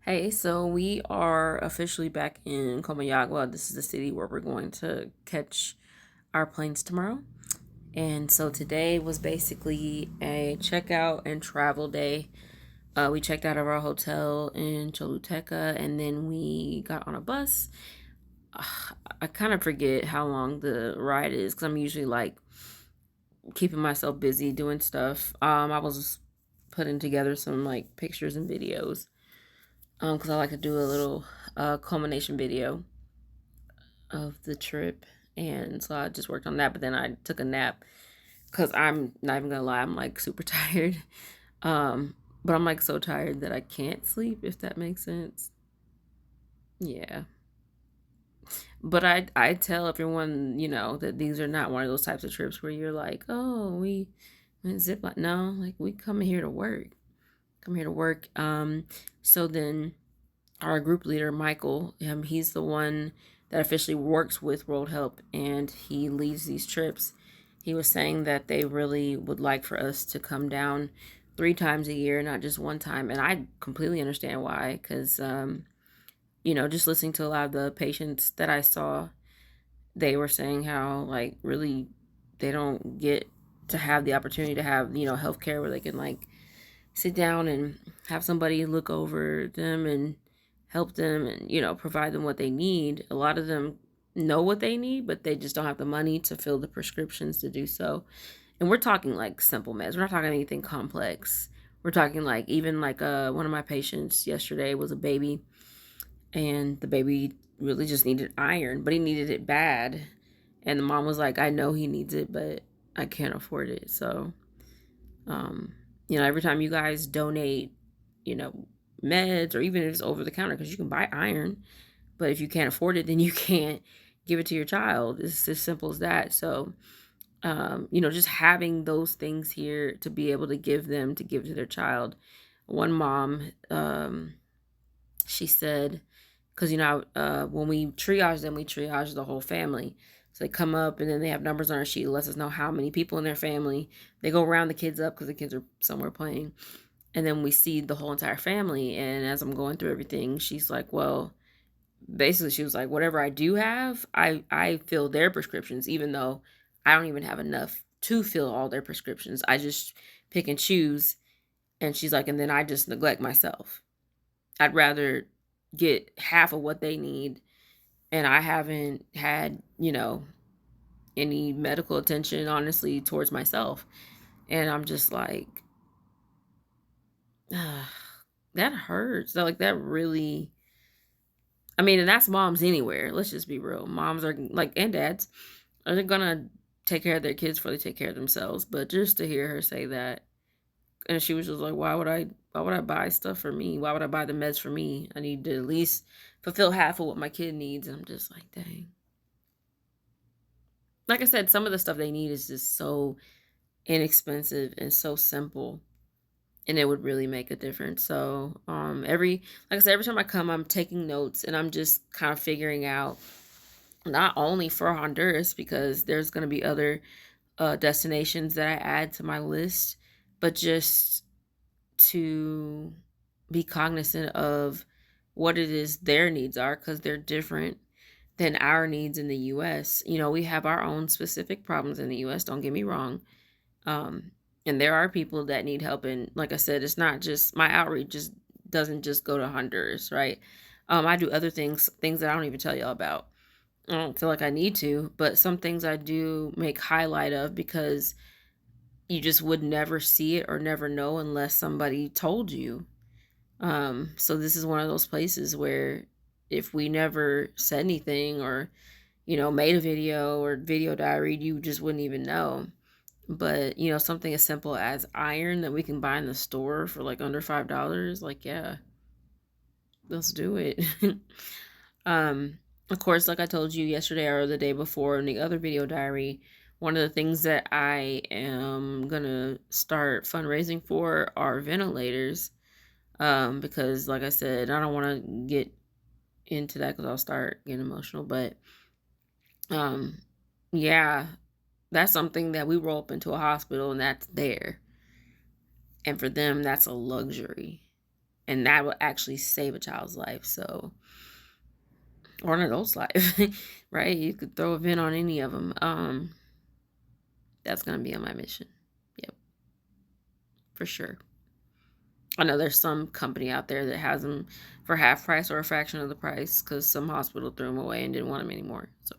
Hey, so we are officially back in Comayagua. This is the city where we're going to catch our planes tomorrow. And so today was basically a checkout and travel day. We checked out of our hotel in Choluteca and then we got on a bus. I kind of forget how long the ride is because I'm usually like keeping myself busy doing stuff. I was putting together some like pictures and videos because I like to do a little culmination video of the trip, and so I just worked on that. But then I took a nap because I'm not even gonna lie, I'm like super tired. But I'm like so tired that I can't sleep, if that makes sense. Yeah. But I tell everyone, that these are not one of those types of trips where you're like, oh, we went zip line. No, like we come here to work. Come here to work. So then our group leader, Michael, he's the one that officially works with World Help and he leads these trips. He was saying that they really would like for us to come down 3 times a year, not just one time. And I completely understand why, because, just listening to a lot of the patients that I saw, they were saying how, like, really they don't get to have the opportunity to have, healthcare where they can, like, sit down and have somebody look over them and help them and provide them what they need. A lot of them know what they need, but they just don't have the money to fill the prescriptions to do so. And we're talking like simple meds, we're not talking anything complex. We're talking like, even like one of my patients yesterday was a baby, and the baby really just needed iron, but he needed it bad, and the mom was like, I know he needs it, but I can't afford it. So um, every time you guys donate, you know, meds, or even if it's over the counter, because you can buy iron, but if you can't afford it, then you can't give it to your child. It's as simple as that. So, just having those things here to be able to give them, to give to their child. One mom, she said, because when we triage them, we triage the whole family. So they come up and then they have numbers on our sheet, lets us know how many people in their family. They go round the kids up because the kids are somewhere playing, and then we see the whole entire family. And as I'm going through everything, she's like, well, basically she was like, whatever I do have, I fill their prescriptions, even though I don't even have enough to fill all their prescriptions. I just pick and choose. And she's like, and then I just neglect myself. I'd rather get half of what they need, and I haven't had, any medical attention, honestly, towards myself. And I'm just like, that hurts. Like, that really, I mean, and that's moms anywhere. Let's just be real. Moms are like, and dads are gonna take care of their kids before they take care of themselves. But just to hear her say that, and she was just like, why would I buy stuff for me? Why would I buy the meds for me? I need to at least fulfill half of what my kid needs. And I'm just like, dang. Like I said, some of the stuff they need is just so inexpensive and so simple, and it would really make a difference. So, like I said, every time I come, I'm taking notes and I'm just kind of figuring out, not only for Honduras, because there's going to be other destinations that I add to my list, but just to be cognizant of what it is their needs are, because they're different than our needs in the US. We have our own specific problems in the US, don't get me wrong. Um, and there are people that need help. And like I said, it's not just my outreach, just doesn't just go to Honduras, right? I do other things that I don't even tell y'all about. I don't feel like I need to, but some things I do make highlight of, because you just would never see it or never know unless somebody told you. So this is one of those places where if we never said anything, or, made a video or video diary, you just wouldn't even know. But, something as simple as iron that we can buy in the store for like under $5, like, yeah, let's do it. um, of course, like I told you yesterday or the day before in the other video diary, one of the things that I am gonna start fundraising for are ventilators. Because like I said, I don't want to get into that because I'll start getting emotional. But um, yeah, that's something that we roll up into a hospital and that's there. And for them, that's a luxury. And that will actually save a child's life. So, or an adult's life, right? You could throw a vent on any of them. That's going to be on my mission. Yep, for sure. I know there's some company out there that has them for half price or a fraction of the price because some hospital threw them away and didn't want them anymore. So,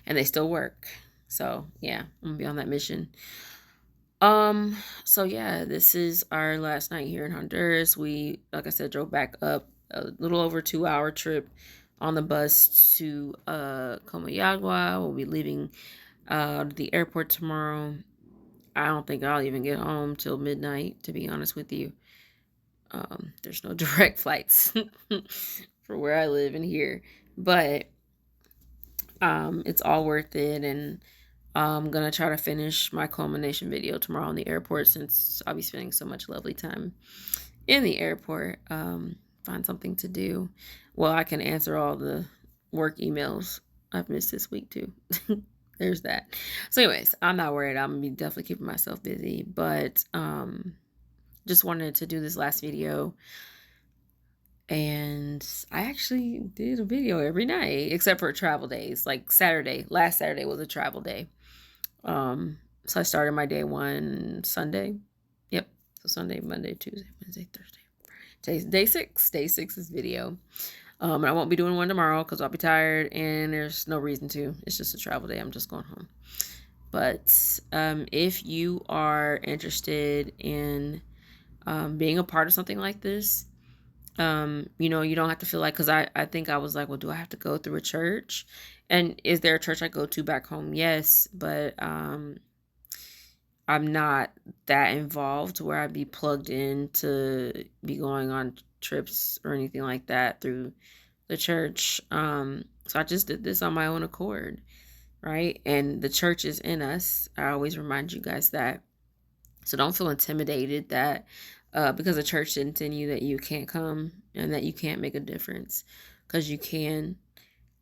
and they still work. So yeah, I'm gonna be on that mission. So yeah, this is our last night here in Honduras. We, like I said, drove back up a little over 2 hour trip on the bus to Comayagua. We'll be leaving the airport tomorrow. I don't think I'll even get home till midnight, to be honest with you. There's no direct flights for where I live in here, but it's all worth it, and I'm gonna try to finish my culmination video tomorrow in the airport since I'll be spending so much lovely time in the airport. Find something to do. Well, I can answer all the work emails I've missed this week too. There's that. So anyways, I'm not worried. I'm gonna be definitely keeping myself busy, but just wanted to do this last video. And I actually did a video every night except for travel days. Like Saturday, last Saturday was a travel day. So I started my day one Sunday. Yep. So Sunday, Monday, Tuesday, Wednesday, Thursday, Friday. Day 6. Day 6's video. And I won't be doing one tomorrow because I'll be tired and there's no reason to. It's just a travel day. I'm just going home. But if you are interested in being a part of something like this, you don't have to feel like, because I think I was like, well, do I have to go through a church? And is there a church I go to back home? Yes, but I'm not that involved where I'd be plugged in to be going on trips or anything like that through the church. So I just did this on my own accord, right? And the church is in us. I always remind you guys that. So don't feel intimidated that because the church didn't tell you that you can't come and that you can't make a difference, because you can.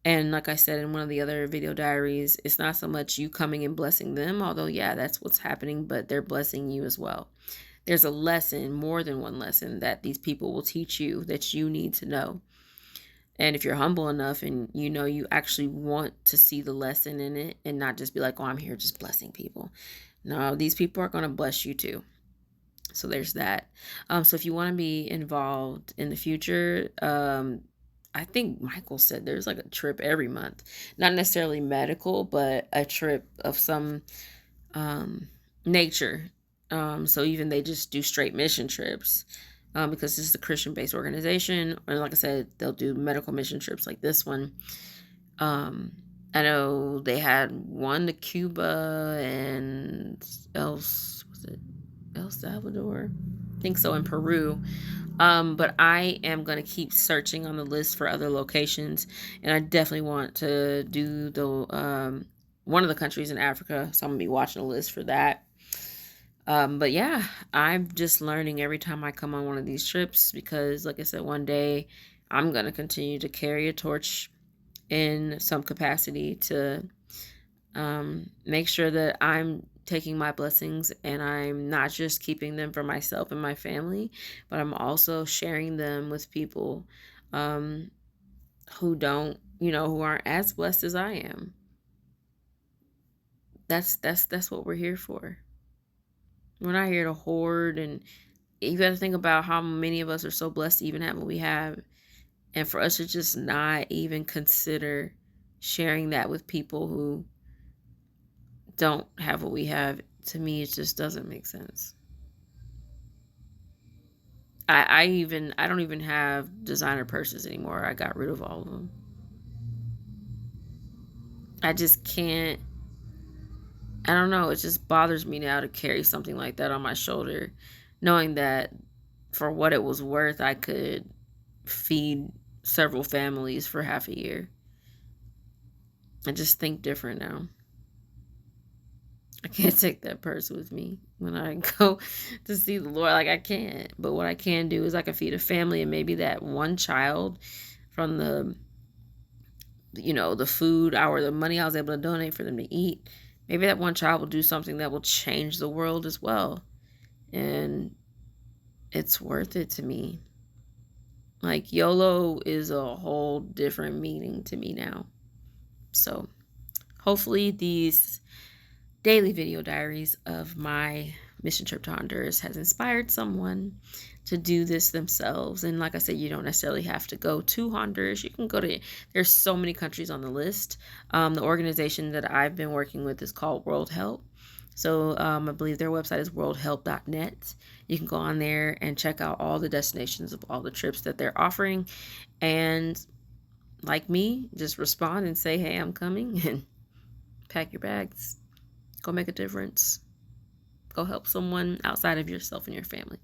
And like I said in one of the other video diaries, it's not so much you coming and blessing them, although yeah, that's what's happening, but they're blessing you as well. There's a lesson, more than one lesson, that these people will teach you that you need to know. And if you're humble enough and you actually want to see the lesson in it and not just be like, oh, I'm here just blessing people. No, these people are going to bless you too. So there's that. So if you want to be involved in the future, I think Michael said there's like a trip every month, not necessarily medical, but a trip of some nature. So even they just do straight mission trips because this is a Christian-based organization. Or like I said, they'll do medical mission trips like this one. I know they had one to Cuba and El Salvador, I think so, in Peru. But I am going to keep searching on the list for other locations, and I definitely want to do the one of the countries in Africa, so I'm going to be watching a list for that. But yeah, I'm just learning every time I come on one of these trips, because like I said, one day I'm going to continue to carry a torch in some capacity to make sure that I'm taking my blessings and I'm not just keeping them for myself and my family, but I'm also sharing them with people who don't, who aren't as blessed as I am. That's what we're here for. We're not here to hoard, and you got to think about how many of us are so blessed to even have what we have, and for us to just not even consider sharing that with people who don't have what we have. To me, it just doesn't make sense. I don't even have designer purses anymore. I got rid of all of them. I just can't. I don't know. It just bothers me now to carry something like that on my shoulder, knowing that for what it was worth, I could feed several families for half a year. I just think different now. I can't take that purse with me when I go to see the Lord. Like, I can't. But what I can do is I can feed a family, and maybe that one child from the food or the money I was able to donate for them to eat, maybe that one child will do something that will change the world as well. And it's worth it to me. Like, YOLO is a whole different meaning to me now. So hopefully these daily video diaries of my mission trip to Honduras has inspired someone to do this themselves. And like I said, you don't necessarily have to go to Honduras. You can go to, there's so many countries on the list. The organization that I've been working with is called World Help. So I believe their website is worldhelp.net. You can go on there and check out all the destinations of all the trips that they're offering. And like me, just respond and say, hey, I'm coming, and pack your bags. Go make a difference. Go help someone outside of yourself and your family.